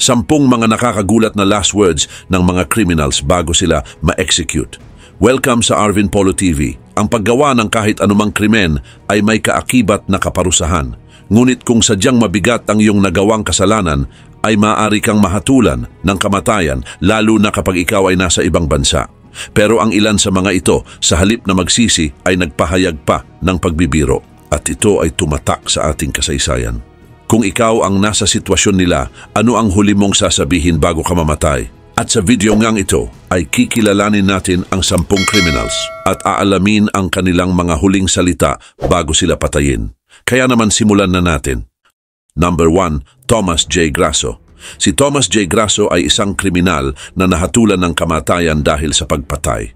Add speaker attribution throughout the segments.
Speaker 1: 10 mga nakakagulat na last words ng mga criminals bago sila ma-execute. Welcome sa Arvin Polo TV. Ang paggawa ng kahit anumang krimen ay may kaakibat na kaparusahan. Ngunit kung sadyang mabigat ang iyong nagawang kasalanan, ay maaari kang mahatulan ng kamatayan lalo na kapag ikaw ay nasa ibang bansa. Pero ang ilan sa mga ito sa halip na magsisi ay nagpahayag pa ng pagbibiro at ito ay tumatak sa ating kasaysayan. Kung ikaw ang nasa sitwasyon nila, ano ang huli mong sasabihin bago ka mamatay? At sa video ngang ito ay kikilalanin natin ang 10 criminals at aalamin ang kanilang mga huling salita bago sila patayin. Kaya naman simulan na natin. Number 1, Thomas J. Grasso. Si Thomas J. Grasso ay isang kriminal na nahatulan ng kamatayan dahil sa pagpatay.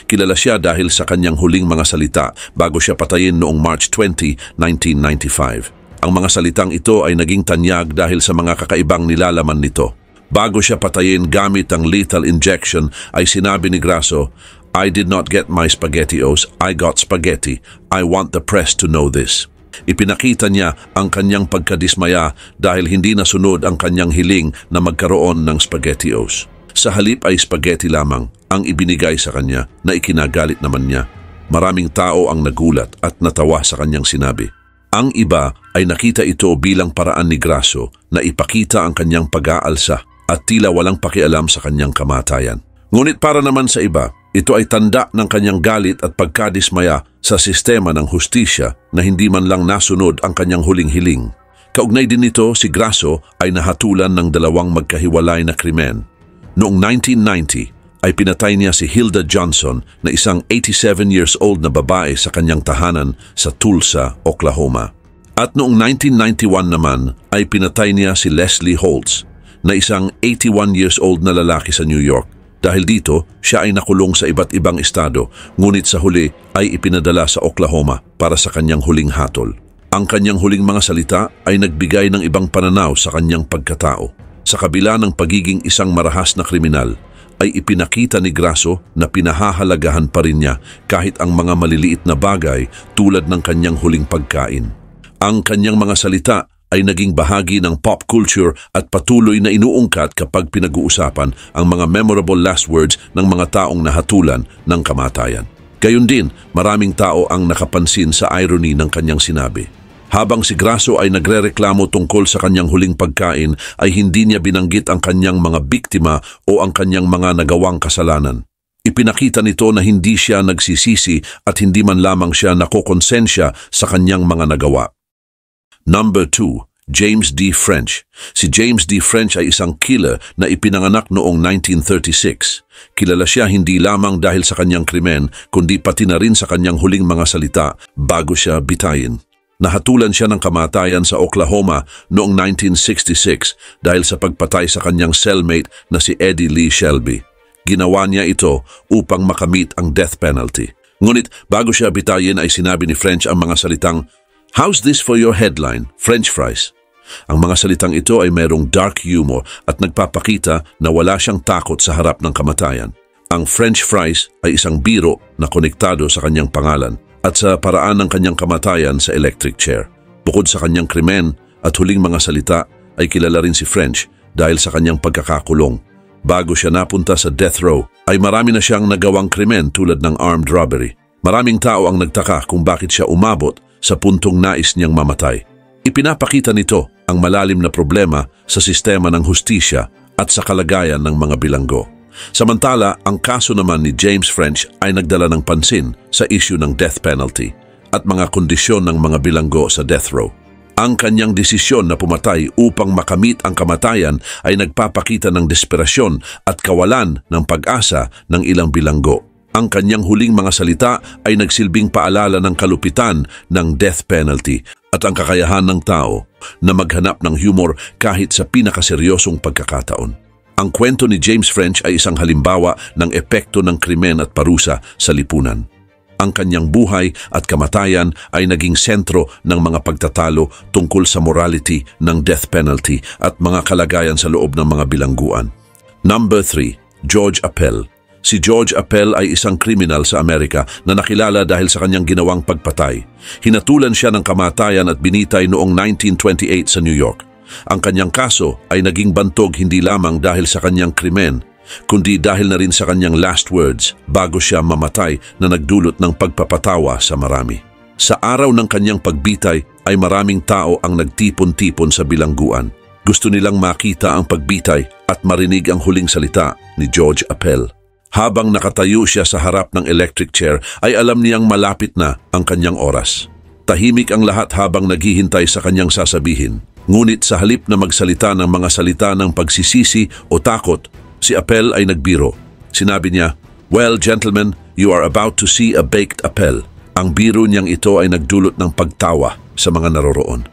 Speaker 1: Kilala siya dahil sa kanyang huling mga salita bago siya patayin noong March 20, 1995. Ang mga salitang ito ay naging tanyag dahil sa mga kakaibang nilalaman nito. Bago siya patayin gamit ang lethal injection ay sinabi ni Grasso, "I did not get my SpaghettiOs, I got spaghetti. I want the press to know this." Ipinakita niya ang kanyang pagkadismaya dahil hindi nasunod ang kanyang hiling na magkaroon ng SpaghettiOs. Sa halip ay spaghetti lamang ang ibinigay sa kanya na ikinagalit naman niya. Maraming tao ang nagulat at natawa sa kanyang sinabi. Ang iba ay nakita ito bilang paraan ni Grasso na ipakita ang kanyang pag-aalsa at tila walang pakialam sa kanyang kamatayan. Ngunit para naman sa iba, ito ay tanda ng kanyang galit at pagkadismaya sa sistema ng hustisya na hindi man lang nasunod ang kanyang huling hiling. Kaugnay din nito, si Grasso ay nahatulan ng 2 magkahiwalay na krimen. Noong 1990, ay pinatay niya si Hilda Johnson na isang 87 years old na babae sa kanyang tahanan sa Tulsa, Oklahoma. At noong 1991 naman ay pinatay niya si Leslie Holtz na isang 81 years old na lalaki sa New York. Dahil dito, siya ay nakulong sa iba't ibang estado, ngunit sa huli ay ipinadala sa Oklahoma para sa kanyang huling hatol. Ang kanyang huling mga salita ay nagbigay ng ibang pananaw sa kanyang pagkatao. Sa kabila ng pagiging isang marahas na kriminal, ay ipinakita ni Grasso na pinahahalagahan pa rin niya kahit ang mga maliliit na bagay tulad ng kanyang huling pagkain. Ang kanyang mga salita ay naging bahagi ng pop culture at patuloy na inuungkat kapag pinag-uusapan ang mga memorable last words ng mga taong nahatulan ng kamatayan. Gayun din, maraming tao ang nakapansin sa irony ng kanyang sinabi. Habang si Grasso ay nagrereklamo tungkol sa kanyang huling pagkain, ay hindi niya binanggit ang kanyang mga biktima o ang kanyang mga nagawang kasalanan. Ipinakita nito na hindi siya nagsisisi at hindi man lamang siya nakokonsensya sa kanyang mga nagawa. Number 2, James D. French. Si James D. French ay isang killer na ipinanganak noong 1936. Kilala siya hindi lamang dahil sa kanyang krimen, kundi pati na rin sa kanyang huling mga salita bago siya bitayin. Nahatulan siya ng kamatayan sa Oklahoma noong 1966 dahil sa pagpatay sa kanyang cellmate na si Eddie Lee Shelby. Ginawa niya ito upang makamit ang death penalty. Ngunit bago siya bitayin ay sinabi ni French ang mga salitang, "How's this for your headline, French fries?" Ang mga salitang ito ay mayroong dark humor at nagpapakita na wala siyang takot sa harap ng kamatayan. Ang French fries ay isang biro na konektado sa kanyang pangalan at sa paraan ng kanyang kamatayan sa electric chair. Bukod sa kanyang krimen at huling mga salita ay kilala rin si French dahil sa kanyang pagkakakulong. Bago siya napunta sa death row ay marami na siyang nagawang krimen tulad ng armed robbery. Maraming tao ang nagtaka kung bakit siya umabot sa puntong nais niyang mamatay. Ipinapakita nito ang malalim na problema sa sistema ng hustisya at sa kalagayan ng mga bilanggo. Samantala, ang kaso naman ni James French ay nagdala ng pansin sa issue ng death penalty at mga kondisyon ng mga bilanggo sa death row. Ang kanyang desisyon na pumatay upang makamit ang kamatayan ay nagpapakita ng desperasyon at kawalan ng pag-asa ng ilang bilanggo. Ang kanyang huling mga salita ay nagsilbing paalala ng kalupitan ng death penalty at ang kakayahan ng tao na maghanap ng humor kahit sa pinakaseryosong pagkakataon. Ang kwento ni James French ay isang halimbawa ng epekto ng krimen at parusa sa lipunan. Ang kanyang buhay at kamatayan ay naging sentro ng mga pagtatalo tungkol sa morality ng death penalty at mga kalagayan sa loob ng mga bilangguan. Number 3, George Appel. Si George Appel ay isang kriminal sa Amerika na nakilala dahil sa kanyang ginawang pagpatay. Hinatulan siya ng kamatayan at binitay noong 1928 sa New York. Ang kanyang kaso ay naging bantog hindi lamang dahil sa kanyang krimen, kundi dahil na rin sa kanyang last words bago siya mamatay na nagdulot ng pagpapatawa sa marami. Sa araw ng kanyang pagbitay ay maraming tao ang nagtipon-tipon sa bilangguan. Gusto nilang makita ang pagbitay at marinig ang huling salita ni George Appel. Habang nakatayo siya sa harap ng electric chair ay alam niyang malapit na ang kanyang oras. Tahimik ang lahat habang naghihintay sa kanyang sasabihin. Ngunit sa halip na magsalita ng mga salita ng pagsisisi o takot, si Appel ay nagbiro. Sinabi niya, "Well, gentlemen, you are about to see a baked Appel." Ang biro niyang ito ay nagdulot ng pagtawa sa mga naroroon.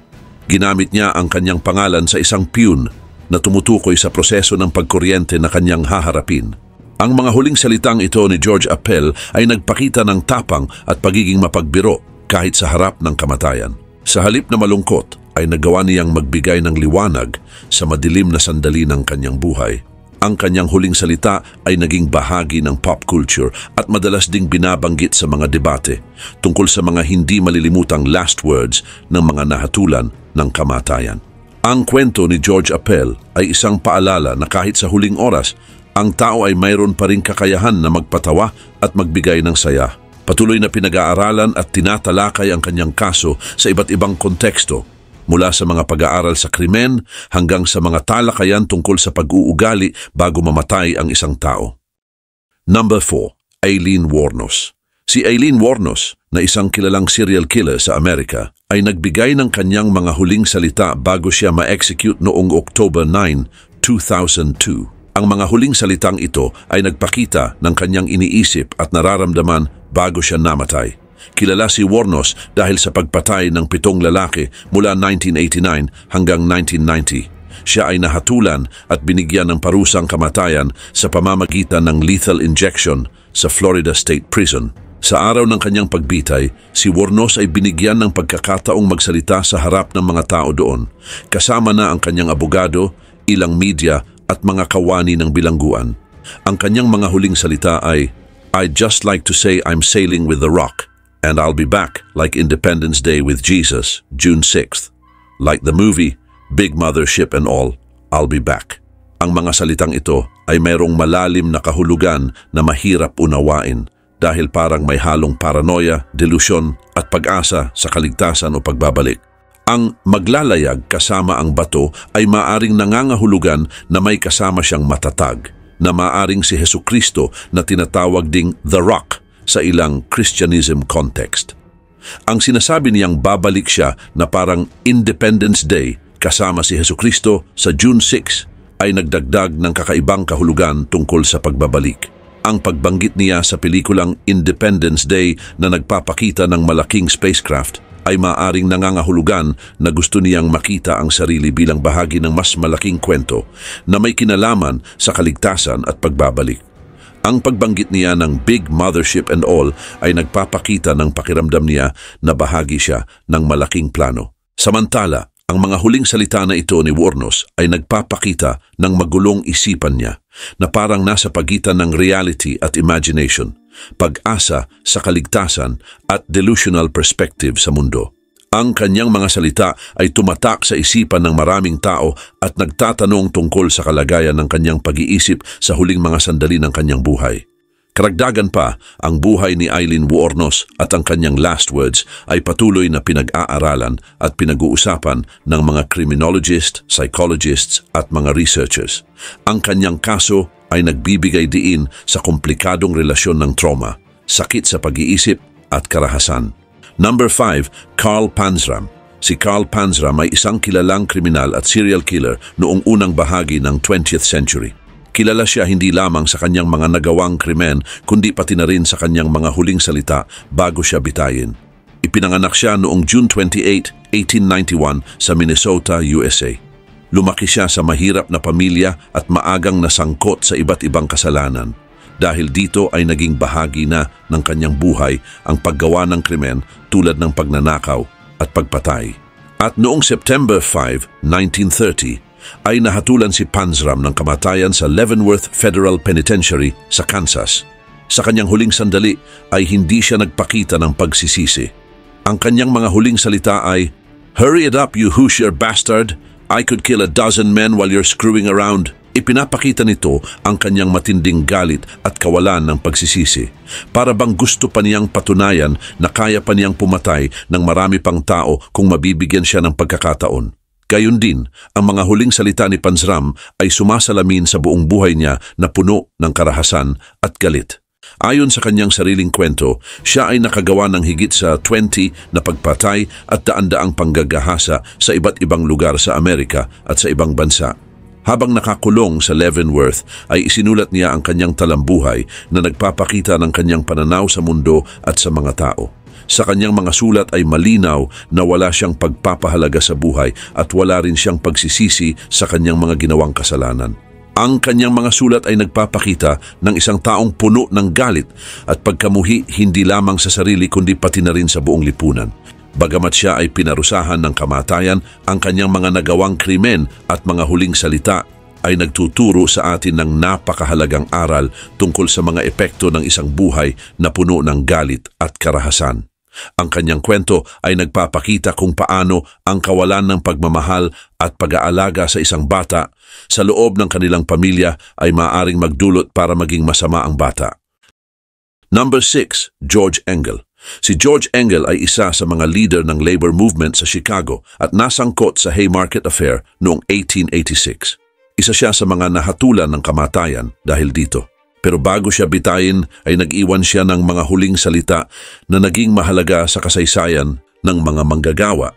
Speaker 1: Ginamit niya ang kanyang pangalan sa isang piyun na tumutukoy sa proseso ng pagkuryente na kanyang haharapin. Ang mga huling salitang ito ni George Appel ay nagpakita ng tapang at pagiging mapagbiro kahit sa harap ng kamatayan. Sa halip na malungkot, ay nagawa niyang magbigay ng liwanag sa madilim na sandali ng kanyang buhay. Ang kanyang huling salita ay naging bahagi ng pop culture at madalas ding binabanggit sa mga debate tungkol sa mga hindi malilimutang last words ng mga nahatulan ng kamatayan. Ang kwento ni George Appel ay isang paalala na kahit sa huling oras, ang tao ay mayroon pa ring kakayahan na magpatawa at magbigay ng saya. Patuloy na pinag-aaralan at tinatalakay ang kanyang kaso sa iba't ibang konteksto, mula sa mga pag-aaral sa krimen hanggang sa mga talakayan tungkol sa pag-uugali bago mamatay ang isang tao. Number 4. Aileen Wuornos. Si Aileen Wuornos, na isang kilalang serial killer sa Amerika, ay nagbigay ng kanyang mga huling salita bago siya ma-execute noong October 9, 2002. Ang mga huling salitang ito ay nagpakita ng kanyang iniisip at nararamdaman bago siya namatay. Kilala si Wuornos dahil sa pagpatay ng 7 lalaki mula 1989 hanggang 1990. Siya ay nahatulan at binigyan ng parusang kamatayan sa pamamagitan ng lethal injection sa Florida State Prison. Sa araw ng kanyang pagbitay, si Wuornos ay binigyan ng pagkakataong magsalita sa harap ng mga tao doon, kasama na ang kanyang abogado, ilang media at mga kawani ng bilangguan. Ang kanyang mga huling salita ay, "I'd just like to say I'm sailing with the Rock, and I'll be back like Independence Day with Jesus, June 6th. Like the movie, Big Mothership and all, I'll be back." Ang mga salitang ito ay mayroong malalim na kahulugan na mahirap unawain dahil parang may halong paranoia, delusyon at pag-asa sa kaligtasan o pagbabalik. Ang maglalayag kasama ang bato ay maaring nangangahulugan na may kasama siyang matatag, na maaring si Hesukristo na tinatawag ding The Rock sa ilang Christianism context. Ang sinasabi niyang babalik siya na parang Independence Day kasama si Hesukristo sa June 6 ay nagdagdag ng kakaibang kahulugan tungkol sa pagbabalik. Ang pagbanggit niya sa pelikulang Independence Day na nagpapakita ng malaking spacecraft ay maaring nangangahulugan na gusto niyang makita ang sarili bilang bahagi ng mas malaking kwento na may kinalaman sa kaligtasan at pagbabalik. Ang pagbanggit niya ng Big Mothership and all ay nagpapakita ng pakiramdam niya na bahagi siya ng malaking plano. Samantala, ang mga huling salita na ito ni Wuornos ay nagpapakita ng magulong isipan niya na parang nasa pagitan ng reality at imagination, pag-asa sa kaligtasan at delusional perspective sa mundo. Ang kanyang mga salita ay tumatak sa isipan ng maraming tao at nagtatanong tungkol sa kalagayan ng kanyang pag-iisip sa huling mga sandali ng kanyang buhay. Karagdagan pa, ang buhay ni Aileen Wuornos at ang kanyang last words ay patuloy na pinag-aaralan at pinag-uusapan ng mga criminologists, psychologists at mga researchers. Ang kanyang kaso ay nagbibigay diin sa komplikadong relasyon ng trauma, sakit sa pag-iisip at karahasan. Number 5, Carl Panzram. Si Carl Panzram ay isang kilalang kriminal at serial killer noong unang bahagi ng 20th century. Kilala siya hindi lamang sa kanyang mga nagawang krimen, kundi pati na rin sa kanyang mga huling salita bago siya bitayin. Ipinanganak siya noong June 28, 1891 sa Minnesota, USA. Lumaki siya sa mahirap na pamilya at maagang nasangkot sa iba't ibang kasalanan. Dahil dito ay naging bahagi na ng kanyang buhay ang paggawa ng krimen tulad ng pagnanakaw at pagpatay. At noong September 5, 1930, ay nahatulan si Panzram ng kamatayan sa Leavenworth Federal Penitentiary sa Kansas. Sa kanyang huling sandali ay hindi siya nagpakita ng pagsisisi. Ang kanyang mga huling salita ay, "Hurry it up, you Hoosier bastard! I could kill a dozen men while you're screwing around. Ipinapakita nito ang kanyang matinding galit at kawalan ng pagsisisi. Para bang gusto pa niyang patunayan na kaya pa niyang pumatay ng marami pang tao kung mabibigyan siya ng pagkakataon. Gayun din, ang mga huling salita ni Panzram ay sumasalamin sa buong buhay niya na puno ng karahasan at galit. Ayon sa kanyang sariling kwento, siya ay nakagawa ng higit sa 20 na pagpatay at daan-daang panggagahasa sa iba't ibang lugar sa Amerika at sa ibang bansa. Habang nakakulong sa Leavenworth ay isinulat niya ang kanyang talambuhay na nagpapakita ng kanyang pananaw sa mundo at sa mga tao. Sa kanyang mga sulat ay malinaw na wala siyang pagpapahalaga sa buhay at wala rin siyang pagsisisi sa kanyang mga ginawang kasalanan. Ang kanyang mga sulat ay nagpapakita ng isang taong puno ng galit at pagkamuhi hindi lamang sa sarili kundi pati na rin sa buong lipunan. Bagamat siya ay pinarusahan ng kamatayan, ang kanyang mga nagawang krimen at mga huling salita ay nagtuturo sa atin ng napakahalagang aral tungkol sa mga epekto ng isang buhay na puno ng galit at karahasan. Ang kanyang kwento ay nagpapakita kung paano ang kawalan ng pagmamahal at pag-aalaga sa isang bata sa loob ng kanilang pamilya ay maaaring magdulot para maging masama ang bata. Number 6, George Engel. Si George Engel ay isa sa mga leader ng labor movement sa Chicago at nasangkot sa Haymarket Affair noong 1886. Isa siya sa mga nahatulan ng kamatayan dahil dito. Pero bago siya bitayin ay nag-iwan siya ng mga huling salita na naging mahalaga sa kasaysayan ng mga manggagawa.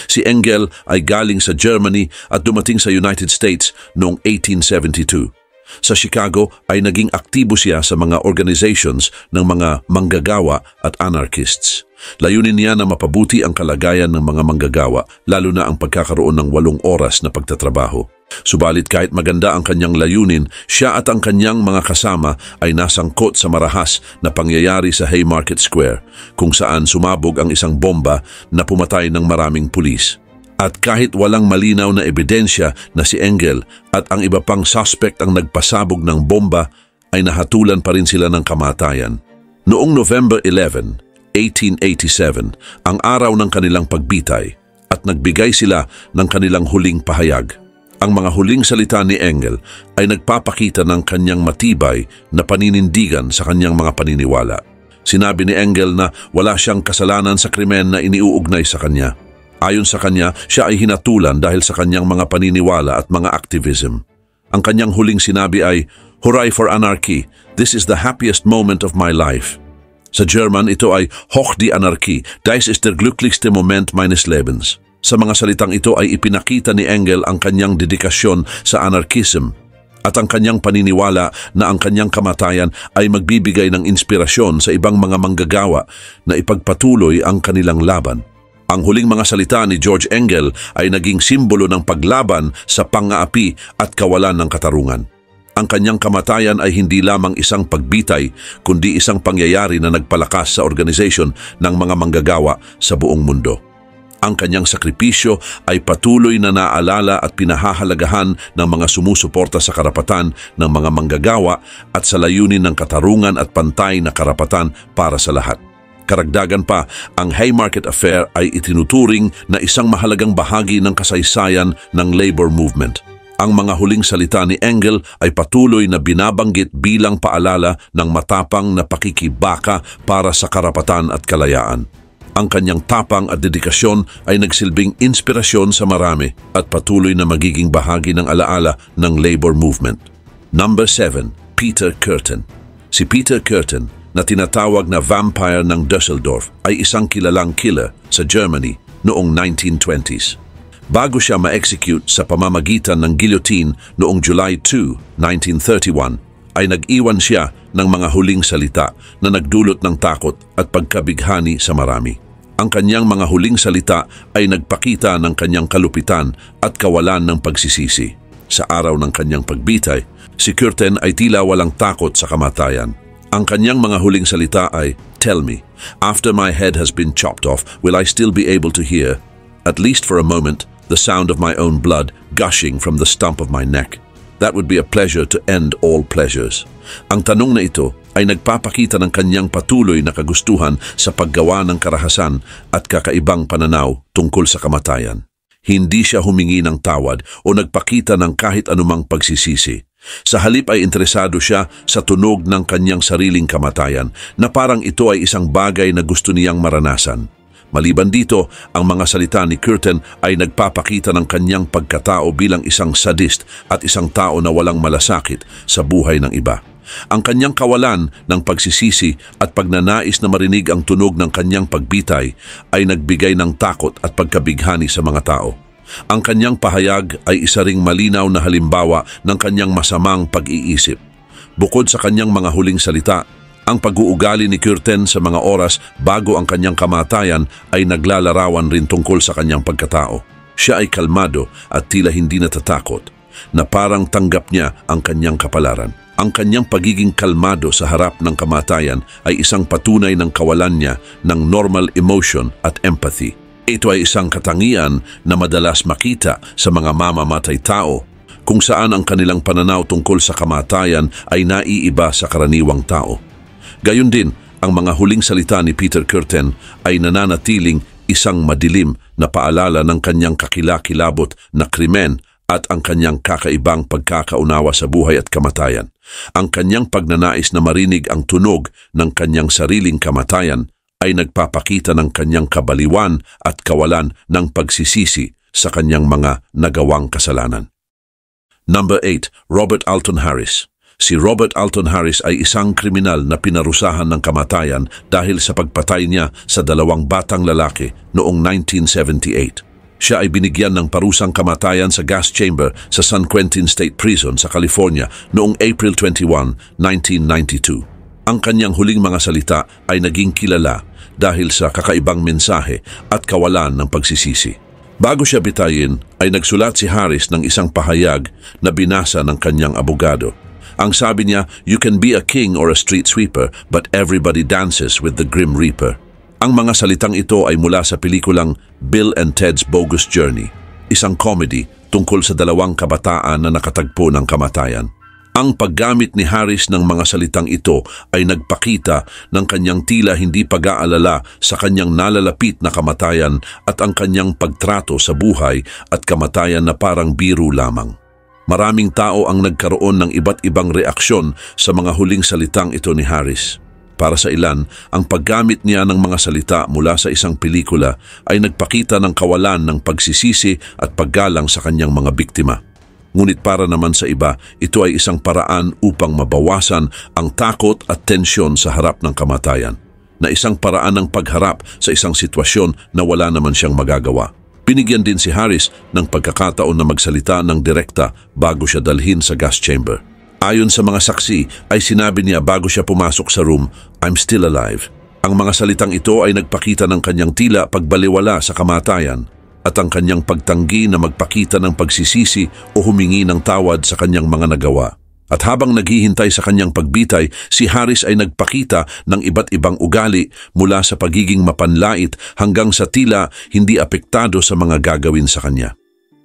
Speaker 1: Si Engel ay galing sa Germany at dumating sa United States noong 1872. Sa Chicago ay naging aktibo siya sa mga organizations ng mga manggagawa at anarchists. Layunin niya na mapabuti ang kalagayan ng mga manggagawa, lalo na ang pagkakaroon ng 8 oras na pagtatrabaho. Subalit kahit maganda ang kanyang layunin, siya at ang kanyang mga kasama ay nasangkot sa marahas na pangyayari sa Haymarket Square, kung saan sumabog ang isang bomba na pumatay ng maraming pulis. At kahit walang malinaw na ebidensya na si Engel at ang iba pang suspect ang nagpasabog ng bomba, ay nahatulan pa rin sila ng kamatayan. Noong November 11, 1887, ang araw ng kanilang pagbitay, at nagbigay sila ng kanilang huling pahayag. Ang mga huling salita ni Engel ay nagpapakita ng kanyang matibay na paninindigan sa kanyang mga paniniwala. Sinabi ni Engel na wala siyang kasalanan sa krimen na iniuugnay sa kanya. Ayon sa kanya, siya ay hinatulan dahil sa kanyang mga paniniwala at mga activism. Ang kanyang huling sinabi ay, "Hooray for anarchy! This is the happiest moment of my life." Sa German, ito ay "Hoch die Anarchie! Dies ist der glücklichste Moment meines Lebens." Sa mga salitang ito ay ipinakita ni Engel ang kanyang dedikasyon sa anarchism at ang kanyang paniniwala na ang kanyang kamatayan ay magbibigay ng inspirasyon sa ibang mga manggagawa na ipagpatuloy ang kanilang laban. Ang huling mga salita ni George Engel ay naging simbolo ng paglaban sa pang-aapi at kawalan ng katarungan. Ang kanyang kamatayan ay hindi lamang isang pagbitay, kundi isang pangyayari na nagpalakas sa organization ng mga manggagawa sa buong mundo. Ang kanyang sakripisyo ay patuloy na naalala at pinahahalagahan ng mga sumusuporta sa karapatan ng mga manggagawa at sa layunin ng katarungan at pantay na karapatan para sa lahat. Karagdagan pa, ang Haymarket Affair ay itinuturing na isang mahalagang bahagi ng kasaysayan ng labor movement. Ang mga huling salita ni Engel ay patuloy na binabanggit bilang paalala ng matapang na pakikibaka para sa karapatan at kalayaan. Ang kanyang tapang at dedikasyon ay nagsilbing inspirasyon sa marami at patuloy na magiging bahagi ng alaala ng labor movement. Number 7, Peter Kürten. Si Peter Kürten, na tinatawag na vampire ng Dusseldorf, ay isang kilalang killer sa Germany noong 1920s. Bago siya ma-execute sa pamamagitan ng guillotine noong July 2, 1931, ay nag-iwan siya ng mga huling salita na nagdulot ng takot at pagkabighani sa marami. Ang kanyang mga huling salita ay nagpakita ng kanyang kalupitan at kawalan ng pagsisisi. Sa araw ng kanyang pagbitay, si Kürten ay tila walang takot sa kamatayan. Ang kanyang mga huling salita ay, "Tell me, after my head has been chopped off, will I still be able to hear, at least for a moment, the sound of my own blood gushing from the stump of my neck? That would be a pleasure to end all pleasures." Ang tanong na ito ay nagpapakita ng kanyang patuloy na kagustuhan sa paggawa ng karahasan at kakaibang pananaw tungkol sa kamatayan. Hindi siya humingi ng tawad o nagpakita ng kahit anumang pagsisisi. Sa halip ay interesado siya sa tunog ng kanyang sariling kamatayan na parang ito ay isang bagay na gusto niyang maranasan. Maliban dito, ang mga salita ni Curtin ay nagpapakita ng kanyang pagkatao bilang isang sadist at isang tao na walang malasakit sa buhay ng iba. Ang kanyang kawalan ng pagsisisi at pagnanais na marinig ang tunog ng kanyang pagbitay ay nagbigay ng takot at pagkabighani sa mga tao. Ang kanyang pahayag ay isa ring malinaw na halimbawa ng kanyang masamang pag-iisip. Bukod sa kanyang mga huling salita, ang pag-uugali ni Curtin sa mga oras bago ang kanyang kamatayan ay naglalarawan rin tungkol sa kanyang pagkatao. Siya ay kalmado at tila hindi natatakot, na parang tanggap niya ang kanyang kapalaran. Ang kanyang pagiging kalmado sa harap ng kamatayan ay isang patunay ng kawalan niya ng normal emotion at empathy. Ito ay isang katangian na madalas makita sa mga mamamatay tao, kung saan ang kanilang pananaw tungkol sa kamatayan ay naiiba sa karaniwang tao. Gayon din, ang mga huling salita ni Peter Curtin ay nananatiling isang madilim na paalala ng kanyang kakilakilabot na krimen at ang kanyang kakaibang pagkakaunawa sa buhay at kamatayan. Ang kanyang pagnanais na marinig ang tunog ng kanyang sariling kamatayan ay nagpapakita ng kanyang kabaliwan at kawalan ng pagsisisi sa kanyang mga nagawang kasalanan. Number 8. Robert Alton Harris. Si Robert Alton Harris ay isang kriminal na pinarusahan ng kamatayan dahil sa pagpatay niya sa 2 batang lalaki noong 1978. Siya ay binigyan ng parusang kamatayan sa gas chamber sa San Quentin State Prison sa California noong April 21, 1992. Ang kanyang huling mga salita ay naging kilala dahil sa kakaibang mensahe at kawalan ng pagsisisi. Bago siya bitayin, ay nagsulat si Harris ng isang pahayag na binasa ng kanyang abogado. Ang sabi niya, "You can be a king or a street sweeper, but everybody dances with the Grim Reaper." Ang mga salitang ito ay mula sa pelikulang Bill and Ted's Bogus Journey, isang comedy tungkol sa 2 kabataan na nakatagpo ng kamatayan. Ang paggamit ni Harris ng mga salitang ito ay nagpakita ng kanyang tila hindi pag-aalala sa kanyang nalalapit na kamatayan at ang kanyang pagtrato sa buhay at kamatayan na parang biro lamang. Maraming tao ang nagkaroon ng iba't ibang reaksyon sa mga huling salitang ito ni Harris. Para sa ilan, ang paggamit niya ng mga salita mula sa isang pelikula ay nagpakita ng kawalan ng pagsisisi at paggalang sa kanyang mga biktima. Ngunit para naman sa iba, ito ay isang paraan upang mabawasan ang takot at tensyon sa harap ng kamatayan, na isang paraan ng pagharap sa isang sitwasyon na wala naman siyang magagawa. Binigyan din si Harris ng pagkakataon na magsalita ng direkta bago siya dalhin sa gas chamber. Ayon sa mga saksi, ay sinabi niya bago siya pumasok sa room, "I'm still alive." Ang mga salitang ito ay nagpakita ng kanyang tila pagbaliwala sa kamatayan at ang kanyang pagtanggi na magpakita ng pagsisisi o humingi ng tawad sa kanyang mga nagawa. At habang naghihintay sa kanyang pagbitay, si Harris ay nagpakita ng iba't ibang ugali mula sa pagiging mapanlait hanggang sa tila hindi apektado sa mga gagawin sa kanya.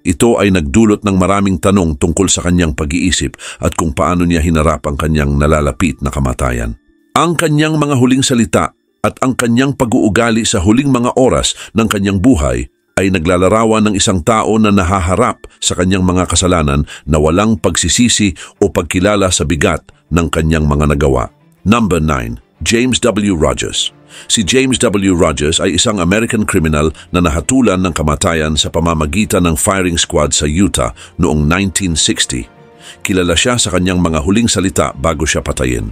Speaker 1: Ito ay nagdulot ng maraming tanong tungkol sa kanyang pag-iisip at kung paano niya hinarap ang kanyang nalalapit na kamatayan. Ang kanyang mga huling salita at ang kanyang pag-uugali sa huling mga oras ng kanyang buhay ay naglalarawan ng isang tao na nahaharap sa kanyang mga kasalanan na walang pagsisisi o pagkilala sa bigat ng kanyang mga nagawa. Number 9. James W. Rogers. Si James W. Rogers ay isang American criminal na nahatulan ng kamatayan sa pamamagitan ng firing squad sa Utah noong 1960. Kilala siya sa kanyang mga huling salita bago siya patayin.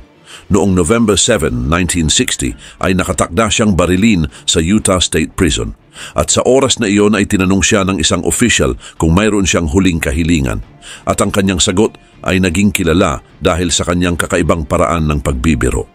Speaker 1: Noong November 7, 1960 ay nakatakda siyang barilin sa Utah State Prison. At sa oras na iyon ay tinanong siya ng isang official kung mayroon siyang huling kahilingan. At ang kanyang sagot ay naging kilala dahil sa kanyang kakaibang paraan ng pagbibiro.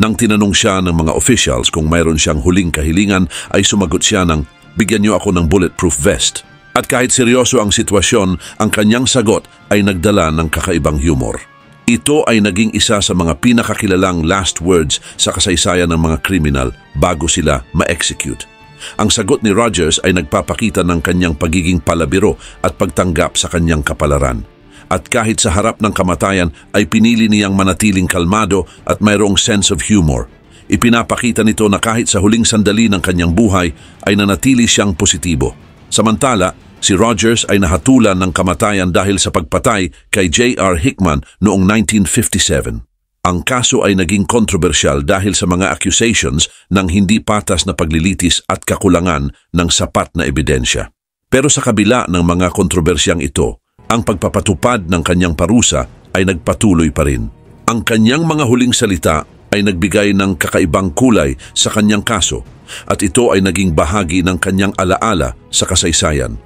Speaker 1: Nang tinanong siya ng mga officials kung mayroon siyang huling kahilingan, ay sumagot siya ng, "Bigyan niyo ako ng bulletproof vest." At kahit seryoso ang sitwasyon, ang kanyang sagot ay nagdala ng kakaibang humor. Ito ay naging isa sa mga pinakakilalang last words sa kasaysayan ng mga kriminal bago sila ma-execute. Ang sagot ni Rogers ay nagpapakita ng kanyang pagiging palabiro at pagtanggap sa kanyang kapalaran. At kahit sa harap ng kamatayan ay pinili niyang manatiling kalmado at mayroong sense of humor. Ipinapakita nito na kahit sa huling sandali ng kanyang buhay ay nanatili siyang positibo. Samantala, Si Rogers ay nahatulan ng kamatayan dahil sa pagpatay kay J.R. Hickman noong 1957. Ang kaso ay naging kontrobersyal dahil sa mga accusations ng hindi patas na paglilitis at kakulangan ng sapat na ebidensya. Pero sa kabila ng mga kontrobersyang ito, ang pagpapatupad ng kanyang parusa ay nagpatuloy pa rin. Ang kanyang mga huling salita ay nagbigay ng kakaibang kulay sa kanyang kaso at ito ay naging bahagi ng kanyang alaala sa kasaysayan.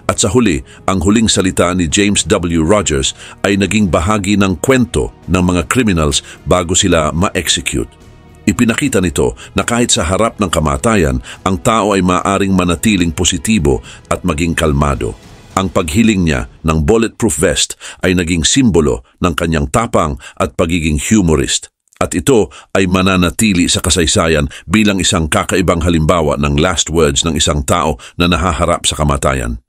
Speaker 1: At sa huli, ang huling salita ni James W. Rogers ay naging bahagi ng kwento ng mga criminals bago sila ma-execute. Ipinakita nito na kahit sa harap ng kamatayan, ang tao ay maaaring manatiling positibo at maging kalmado. Ang paghiling niya ng bulletproof vest ay naging simbolo ng kanyang tapang at pagiging humorist. At ito ay mananatili sa kasaysayan bilang isang kakaibang halimbawa ng last words ng isang tao na nahaharap sa kamatayan.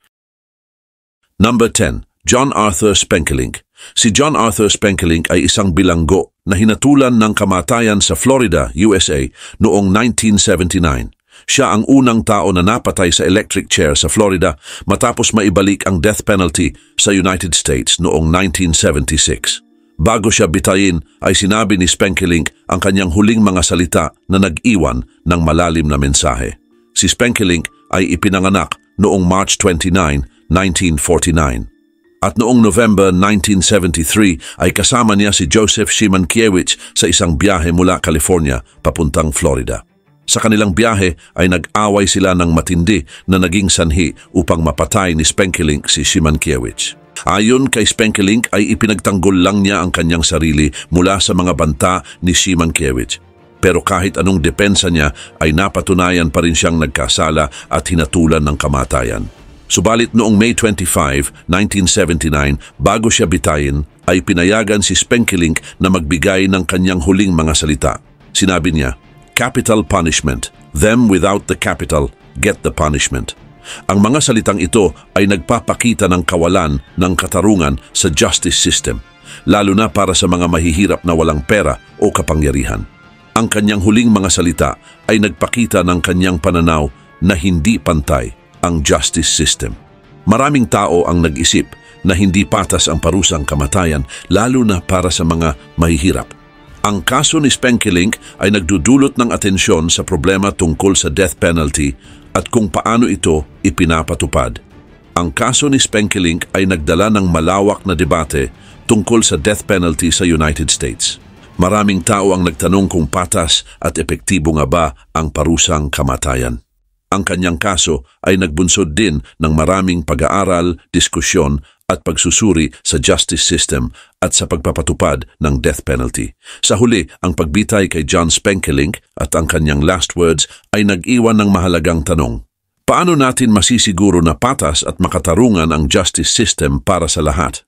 Speaker 1: Number 10. John Arthur Spenkelink. Si John Arthur Spenkelink ay isang bilanggo na hinatulan ng kamatayan sa Florida, USA noong 1979. Siya ang unang tao na napatay sa electric chair sa Florida matapos maibalik ang death penalty sa United States noong 1976. Bago siya bitayin ay sinabi ni Spenkelink ang kanyang huling mga salita na nag-iwan ng malalim na mensahe. Si Spenkelink ay ipinanganak noong March 29, 1949. At noong November 1973 ay kasama niya si Joseph Szymankiewicz sa isang biyahe mula California papuntang Florida. Sa kanilang biyahe ay nag-away sila ng matindi na naging sanhi upang mapatay ni Spenkelink si Szymankiewicz. Ayon kay Spenkelink ay ipinagtanggol lang niya ang kanyang sarili mula sa mga banta ni Szymankiewicz. Pero kahit anong depensa niya ay napatunayan pa rin siyang nagkasala at hinatulan ng kamatayan. Subalit noong May 25, 1979, bago siya bitayin, ay pinayagan si Spenkelink na magbigay ng kanyang huling mga salita. Sinabi niya, "Capital punishment. Them without the capital get the punishment." Ang mga salitang ito ay nagpapakita ng kawalan ng katarungan sa justice system, lalo na para sa mga mahihirap na walang pera o kapangyarihan. Ang kanyang huling mga salita ay nagpakita ng kanyang pananaw na hindi pantay ang justice system. Maraming tao ang nag-isip na hindi patas ang parusang kamatayan, lalo na para sa mga mahihirap. Ang kaso ni Spenkelink ay nagdudulot ng atensyon sa problema tungkol sa death penalty at kung paano ito ipinapatupad. Ang kaso ni Spenkelink ay nagdala ng malawak na debate tungkol sa death penalty sa United States. Maraming tao ang nagtanong kung patas at epektibo nga ba ang parusang kamatayan. Ang kanyang kaso ay nagbunsod din ng maraming pag-aaral, diskusyon at pagsusuri sa justice system at sa pagpapatupad ng death penalty. Sa huli, ang pagbitay kay John Spenkelink at ang kanyang last words ay nag-iwan ng mahalagang tanong. Paano natin masisiguro na patas at makatarungan ang justice system para sa lahat?